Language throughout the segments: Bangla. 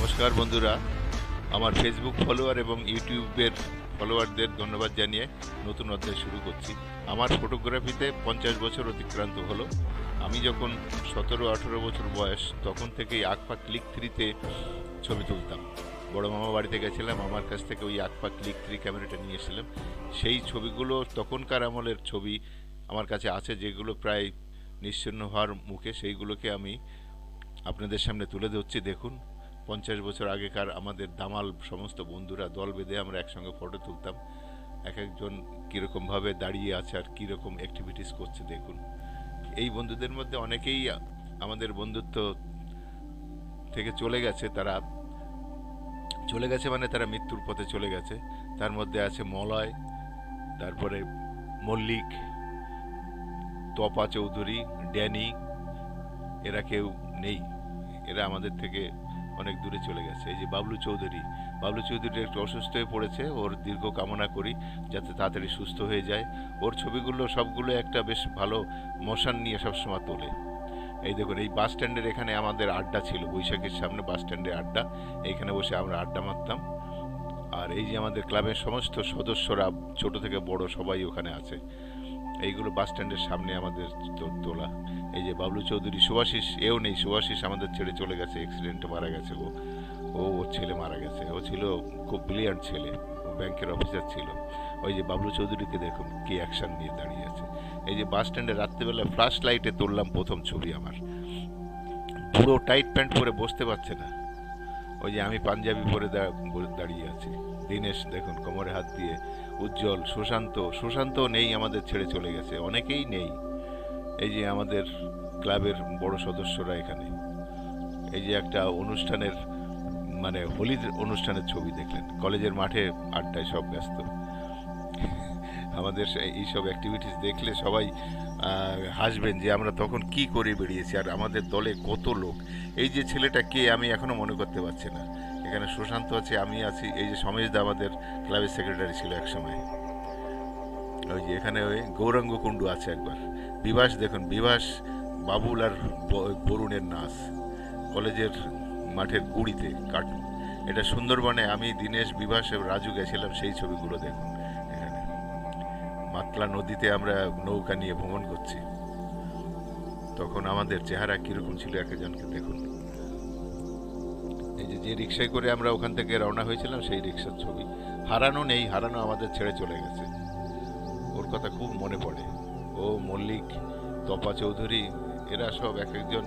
নমস্কার বন্ধুরা, আমার ফেসবুক ফলোয়ার এবং ইউটিউবের ফলোয়ারদের ধন্যবাদ জানিয়ে নতুন অধ্যায় শুরু করছি। আমার ফটোগ্রাফিতে 50 বছর অতিক্রান্ত হলো। আমি যখন 17-18 বছর বয়স, তখন থেকেই আকপা ক্লিক 3-তে ছবি তুলতাম। বড় মামা বাড়িতে গেছিলাম, আমার কাছ থেকে ওই আকপা ক্লিক 3 ক্যামেরাটা নিয়ে এসেছিলাম। সেই ছবিগুলো তখনকার আমলের ছবি আমার কাছে আছে, যেগুলো প্রায় নিশ্চিহ্ন হওয়ার মুখে। সেইগুলোকে আমি আপনাদের সামনে তুলে ধরছি। দেখুন, 50 বছর আগেকার আমাদের দামাল সমস্ত বন্ধুরা দল বেঁধে আমরা একসঙ্গে ফটো তুলতাম। এক একজন কীরকমভাবে দাঁড়িয়ে আছে আর কীরকম অ্যাক্টিভিটিস করছে দেখুন। এই বন্ধুদের মধ্যে অনেকেই আমাদের বন্ধুত্ব থেকে চলে গেছে। তারা চলে গেছে মানে তারা মৃত্যুর পথে চলে গেছে। তার মধ্যে আছে মলয়, তারপরে মল্লিক, তপা চৌধুরী, ড্যানি। এরা কেউ নেই, এরা আমাদের থেকে অনেক দূরে চলে গেছে। এই যে বাবলু চৌধুরী, বাবলু চৌধুরী একটু অসুস্থ হয়ে পড়েছে। ওর দীর্ঘ কামনা করি যাতে তাড়াতাড়ি সুস্থ হয়ে যায়। ওর ছবিগুলো সবগুলো একটা বেশ ভালো মোশন নিয়ে সবসময় তোলে। এই দেখুন, এই বাস স্ট্যান্ডের এখানে আমাদের আড্ডা ছিল, বৈশাখীর সামনে বাস স্ট্যান্ডে আড্ডা। এইখানে বসে আমরা আড্ডা মারতাম। আর এই যে আমাদের ক্লাবের সমস্ত সদস্যরা, ছোট থেকে বড় সবাই ওখানে আছে। এইগুলো বাস স্ট্যান্ডের সামনে আমাদের তোলা। এই যে বাবলু চৌধুরী, সুভাশিস এও নেই, সুভাশিস আমাদের ছেড়ে চলে গেছে, অ্যাক্সিডেন্টে মারা গেছে। ওর ছেলে মারা গেছে। ও ছিল খুব ব্রিলিয়ান্ট ছেলে, ও ব্যাংকের অফিসার ছিল। ওই যে বাবলু চৌধুরীকে দেখুন কি অ্যাকশন নিয়ে দাঁড়িয়ে আছে। এই যে বাস স্ট্যান্ডে রাত্রেবেলা ফ্ল্যাশ লাইটে তুললাম প্রথম ছবি আমার। পুরো টাইট প্যান্ট পরে বসতে পারছে না। ওই যে আমি পাঞ্জাবি পরে দাঁড়িয়ে আছি। দীনেশ দেখুন কোমরে হাত দিয়ে, উজ্জ্বল, সুশান্ত নেই, আমাদের ছেড়ে চলে গেছে। অনেকেই নেই। এই যে আমাদের ক্লাবের বড় সদস্যরা এখানে। এই যে একটা অনুষ্ঠানের মানে হোলির অনুষ্ঠানের ছবি দেখলেন, কলেজের মাঠে আড্ডায় সব ব্যস্ত। আমাদের এইসব অ্যাক্টিভিটিস দেখলে সবাই হাসবেন যে আমরা তখন কি করে বেরিয়েছি, আর আমাদের দলে কত লোক। এই যে ছেলেটা কে আমি এখনো মনে করতে পারছি না। এখানে সুশান্ত আছে, আমি আছি। এই যে সমেশ দা আমাদের ক্লাবের সেক্রেটারি ছিল এক সময়। ওই যে এখানে ওই গৌরাঙ্গ কুণ্ডু আছে একবার। বিভাস দেখুন, বিভাস, বাবুল আর বরুণের নাচ কলেজের মাঠের গুড়িতে কাটুন। এটা সুন্দরবনে আমি, দীনেশ, বিভাস এবং রাজু গেছিলাম। সেই ছবিগুলো দেখুন। এখানে মাতলা নদীতে আমরা নৌকা নিয়ে ভ্রমণ করছি। তখন আমাদের চেহারা কিরকম ছিল এক একজনকে দেখুন। এই যে রিক্সায় করে আমরা ওখান থেকে রওনা হয়েছিলাম, সেই রিক্সার ছবি। হারানো নেই, হারানো আমাদের ছেড়ে চলে গেছে। ওর কথা খুব মনে পড়ে। ও, মল্লিক, তপা চৌধুরী, এরা সব এক একজন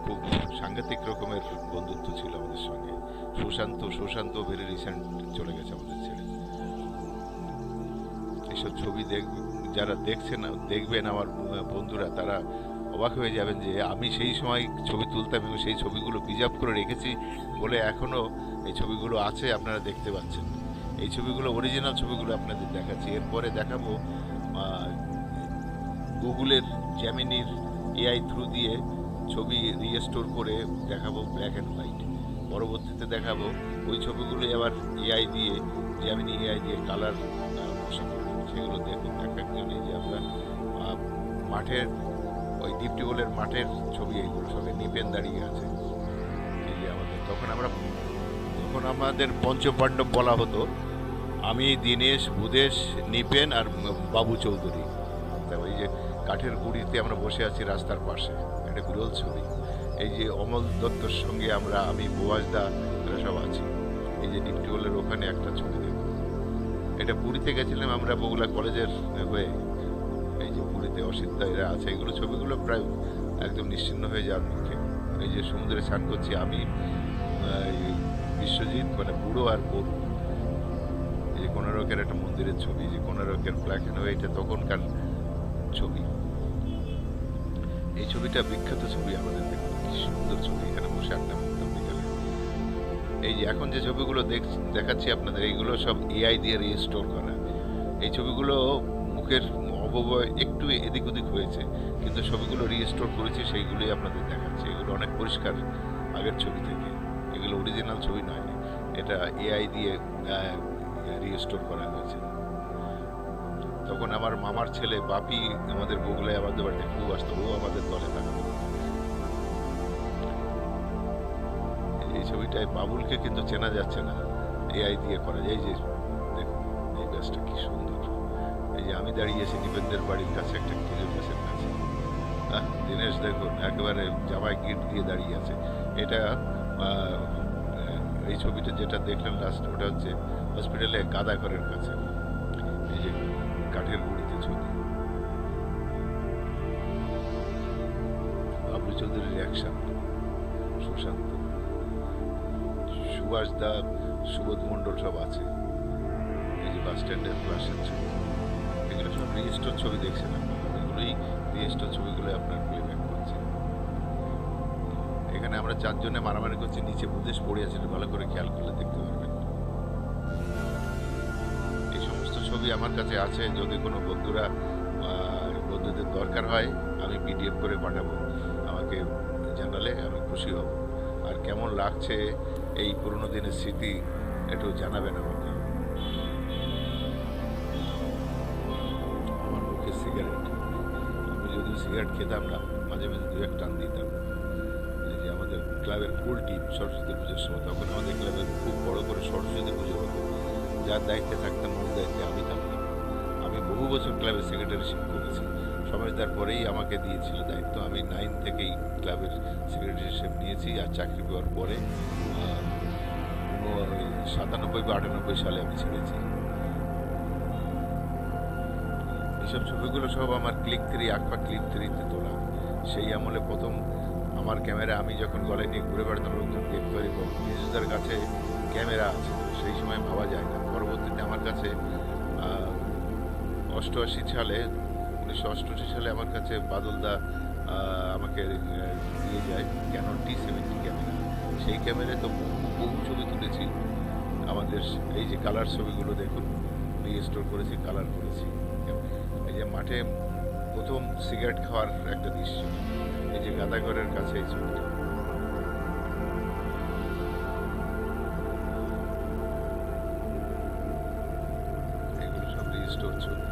খুব সাংঘাতিক রকমের বন্ধুত্ব ছিল আমাদের সঙ্গে। সুশান্ত ভেরি রিসেন্ট চলে গেছে আমাদের ছেড়ে। এইসব ছবি যারা দেখবেন আমার বন্ধুরা, তারা অবাক হয়ে যাবেন যে আমি সেই সময় ছবি তুলতাম এবং সেই ছবিগুলো প্রিজার্ভ করে রেখেছি বলে এখনও এই ছবিগুলো আছে, আপনারা দেখতে পাচ্ছেন। এই ছবিগুলো অরিজিনাল ছবিগুলো আপনাদের দেখাচ্ছি। এরপরে দেখাবো গুগলের জ্যামিনির এআই থ্রু দিয়ে ছবি রিস্টোর করে দেখাবো ব্ল্যাক অ্যান্ড হোয়াইট। পরবর্তীতে দেখাবো ওই ছবিগুলো আবার এআই দিয়ে, জ্যামিনি এআই দিয়ে কালার বসানো। সেগুলো দেখুন এক একজন। এই যে আমরা মাঠের ওই দীপ্তিবলের মাঠের ছবি, এইগুলো সবাই নিপেন দাঁড়িয়ে আছে। এই যে তখন আমাদের পঞ্চপাণ্ডব বলা হতো। আমি, দীনেশ, ভূদেশ, নিপেন আর বাবু চৌধুরী। ওই যে কাঠের গুঁড়িতে আমরা বসে আছি রাস্তার পাশে, একটা বিরল ছবি। এই যে অমল দত্তর সঙ্গে আমি, বোয়াজদা, এরা সব আছি। এই যে দীপ্তিবলের ওখানে একটা ছবি দেখুন। এটা পুরীতে গেছিলাম আমরা বগুলা কলেজের হয়ে। এই যে পুরীতে অসিদ্ধা এরা আছে। এগুলো ছবিগুলো প্রায় একদম নিশ্চিহ্ন হয়ে যাওয়ার মুখে। এই যে সমুদ্রে স্নান করছি আমি, বিশ্বজিৎ, মানে বুড়ো আর বরু। এই যে কোনারকের একটা মন্দিরের ছবি, যে কোনারকের ব্ল্যাক অ্যান্ড হোয়াইট, তখনকার ছবি। এই ছবিটা বিখ্যাত ছবি আমাদের। দেখুন কি সুন্দর ছবি, এখানে বসে আড্ডা মারতাম বিকালে। এই যে এখন যে ছবিগুলো দেখাচ্ছি আপনাদের, এইগুলো সব এআই দিয়ে রিস্টোর করা। এই ছবিগুলো মুখের অবয়ব একটু এদিক ওদিক হয়েছে, কিন্তু ছবিগুলো রিস্টোর করেছি, সেইগুলোই আপনাদের দেখাচ্ছি। এগুলো অনেক পরিষ্কার আগের ছবি থেকে। এগুলো অরিজিনাল ছবি নয়, এটা এআই দিয়ে রিস্টোর করা হয়েছে। তখন আমার মামার ছেলে বাপি আমাদের বগুলায় আমাদের বাড়িতে খুব আসতো, ও আমাদের দলে থাকতো। এই ছবিটায় বাবুলকে কিন্তু চেনা যাচ্ছে না, এআই দিয়ে করা যায়। এই যে দেখুন এই গাছটা কি সুন্দর, এই যে আমি দাঁড়িয়েছি নিবেনদের বাড়ির কাছে একটা খেজুর গাছের কাছে। দিনেশ দেখুন একেবারে জামাই গিট দিয়ে দাঁড়িয়ে আছে। এটা এই ছবিটা যেটা দেখলেন লাস্ট, ওটা হচ্ছে হসপিটালে গাদাঘরের কাছে, এই যে কাঠের গুঁড়িতে ছবি। বাবলু চৌধুরীর অ্যাকশন, সুশান্ত, সুভাষ দা, সুবোধ মন্ডল সব আছে। এই যে বাস স্ট্যান্ডের ফ্লাশের ছবি, এগুলো সব রিস্টোর ছবি দেখছেন আপনারা, এগুলোই রিস্টোর ছবিগুলো আপনার প্লেব্যাক করছে। এখানে আমরা চারজনে মারামারি করছি, নিচে বুদেশ পড়ে আছে, ভালো করে খেয়াল করলে দেখতে পারবেন। এই সমস্ত ছবি আমার কাছে আছে, যদি কোনো বন্ধুদের দরকার হয় আমি পিডিএফ করে পাঠাবো, আমাকে জানালে আমি খুশি হব। আর কেমন লাগছে এই পুরোনো দিনের স্মৃতি একটু জানাবেন আমাকে। আমার মুখে সিগারেট, আমি যদি সিগারেট খেতাম না, মাঝে মাঝে দু এক টান দিতাম। এই যে আমাদের ক্লাবের ফুল টিম সরস্বতী পুজোর সময়, তখন আমাদের ক্লাবের খুব বড় করে সরস্বতী পুজো হতো, যার দায়িত্বে থাকতাম মূল দায়িত্বে আমি থাকতাম। আমি বহু বছর ক্লাবের সেক্রেটারিশিপ করেছি, সমাজদার পরেই আমাকে দিয়েছিল দায়িত্ব। আমি 9 থেকেই ক্লাবের সেক্রেটারিশিপ নিয়েছি, আর চাকরি পাওয়ার পরে 97 বা 98 সালে আমি ছেড়েছি। এইসব ছবিগুলো সব আমার ক্লিক 3 আকফা ক্লিক 3-তে তোলা। সেই আমলে প্রথম আমার ক্যামেরা আমি যখন গলায় নিয়ে ঘুরে বেড়াতাম, লোকজন দেখতে পারি নিজেদের কাছে ক্যামেরা আছে, সেই সময় ভাবা যায় না। পরবর্তীতে আমার কাছে 1988 সালে আমার কাছে বাদলদা আমাকে দিয়ে যায় ক্যানন T70 ক্যামেরা। সেই ক্যামেরায় তো বহু ছবি তুলেছি। আমাদের এই যে কালার ছবিগুলো দেখুন, রিস্টোর করেছি, কালার করেছি। এই যে মাঠে প্রথম সিগারেট খাওয়ার একটা দৃশ্য, এই যে গাদাঘরের কাছে এই ছবিটা। এগুলো সব রিস্টোর ছবি।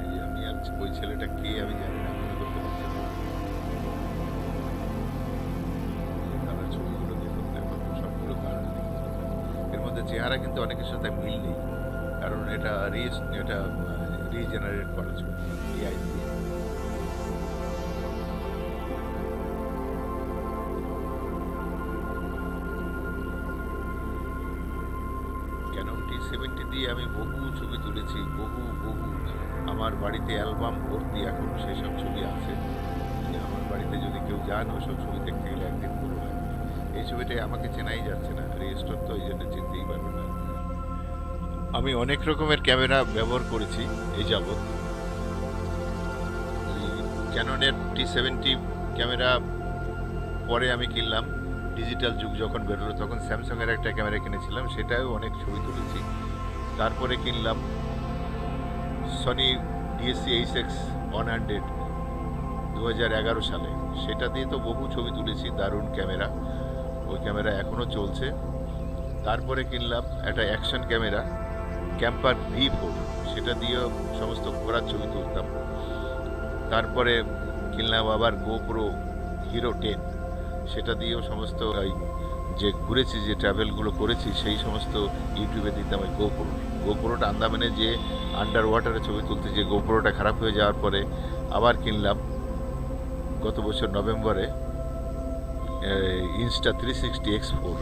এই যে আমি আর ওই ছেলেটা কে আমি জানি না, মনে করতে পারছি না। কালার ছবিগুলো দেখুন, সবগুলো কালার। এর মধ্যে চেহারা কিন্তু অনেকের সাথে মিল নেই, কারণ এটা রিজেনারেট করা ছবি এআই দিয়ে। ক্যানন T70 দিয়ে আমি বহু ছবি তুলেছি, বহু আমার বাড়িতে অ্যালবাম ভর্তি, এখন সেসব ছবি আছে। আমার বাড়িতে যদি কেউ যান, ওইসব ছবি দেখতে গেলে একদিন পুরো লাগবে। এই ছবিটাই আমাকে চেনাই যাচ্ছে না, রেজিস্টার তো এই জন্য চিনতেই পারবে না। আমি অনেক রকমের ক্যামেরা ব্যবহার করেছি এই যাবৎ। ক্যাননের T70 ক্যামেরা পরে আমি কিনলাম, ডিজিটাল যুগ যখন বেরোলো তখন স্যামসাংয়ের একটা ক্যামেরা কিনেছিলাম, সেটাও অনেক ছবি তুলেছি। তারপরে কিনলাম সনি DSC HX100 2011 সালে, সেটা দিয়ে তো বহু ছবি তুলেছি, দারুণ ক্যামেরা, ওই ক্যামেরা এখনও চলছে। তারপরে কিনলাম একটা অ্যাকশন ক্যামেরা ক্যাম্পার V4, সেটা দিয়েও সমস্ত ঘোরার ছবি তুলতাম। তারপরে কিনলাম আবার GoPro Hero 10, সেটা দিয়েও সমস্ত যে ঘুরেছি, যে ট্রাভেলগুলো করেছি সেই সমস্ত ইউটিউবে দিতাম। ওই গোপ্রোটা আন্দামানে যে আন্ডার ওয়াটারে ছবি তুলতে, যে গোপ্রোটা খারাপ হয়ে যাওয়ার পরে আবার কিনলাম গত বছর নভেম্বরে Insta360X4।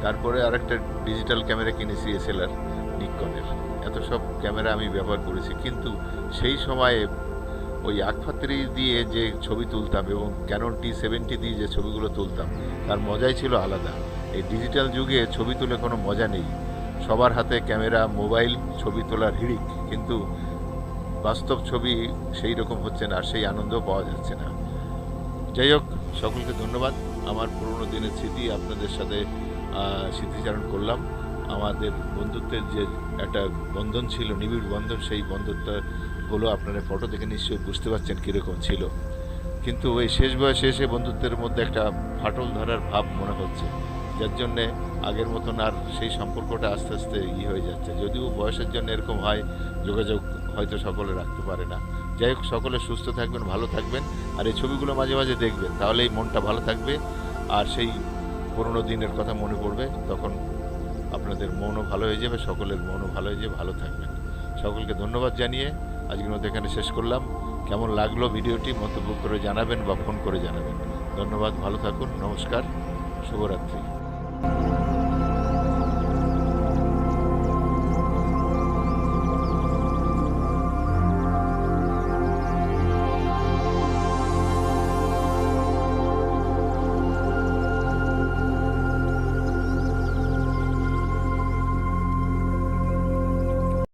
তারপরে আরেকটা ডিজিটাল ক্যামেরা কিনেছি SLR নিকনের। এত সব ক্যামেরা আমি ব্যবহার করেছি, কিন্তু সেই সময়ে ওই আকফা 3 দিয়ে যে ছবি তুলতাম এবং ক্যানন T70 দিয়ে যে ছবিগুলো তুলতাম, তার মজাই ছিল আলাদা। এই ডিজিটাল যুগে ছবি তুলে কোনো মজা নেই, সবার হাতে ক্যামেরা, মোবাইল, ছবি তোলার হিড়িক, কিন্তু বাস্তব ছবি সেই রকম হচ্ছে না, সেই আনন্দ পাওয়া যাচ্ছে না। যাই হোক, সকলকে ধন্যবাদ। আমার পুরনো দিনের স্মৃতি আপনাদের সাথে স্মৃতিচারণ করলাম। আমাদের বন্ধুত্বের যে একটা বন্ধন ছিল, নিবিড় বন্ধন, সেই বন্ধুত্বটা হলো আপনারা ফটো দেখে নিশ্চয়ই বুঝতে পারছেন কীরকম ছিল। কিন্তু ওই শেষ বয়সে এসে বন্ধুত্বের মধ্যে একটা ফাটল ধরার ভাব মনে হচ্ছে, যার জন্যে আগের মতন আর সেই সম্পর্কটা আস্তে আস্তে হয়ে যাচ্ছে। যদিও বয়সের জন্য এরকম হয়, যোগাযোগ হয়তো সকলে রাখতে পারে না। যাই হোক, সকলে সুস্থ থাকবেন, ভালো থাকবেন, আর এই ছবিগুলো মাঝে মাঝে দেখবেন, তাহলেই মনটা ভালো থাকবে। আর সেই পুরনো দিনের কথা মনে পড়বে, তখন আপনাদের মনও ভালো হয়ে যাবে, সকলের মনও ভালো হয়ে যাবে, ভালো থাকবেন। সকলকে ধন্যবাদ জানিয়ে আজকের মতো এখানে শেষ করলাম। কেমন লাগলো ভিডিওটি মন্তব্য করে জানাবেন বা ফোন করে জানাবেন। ধন্যবাদ, ভালো থাকুন, নমস্কার, শুভরাত্রি।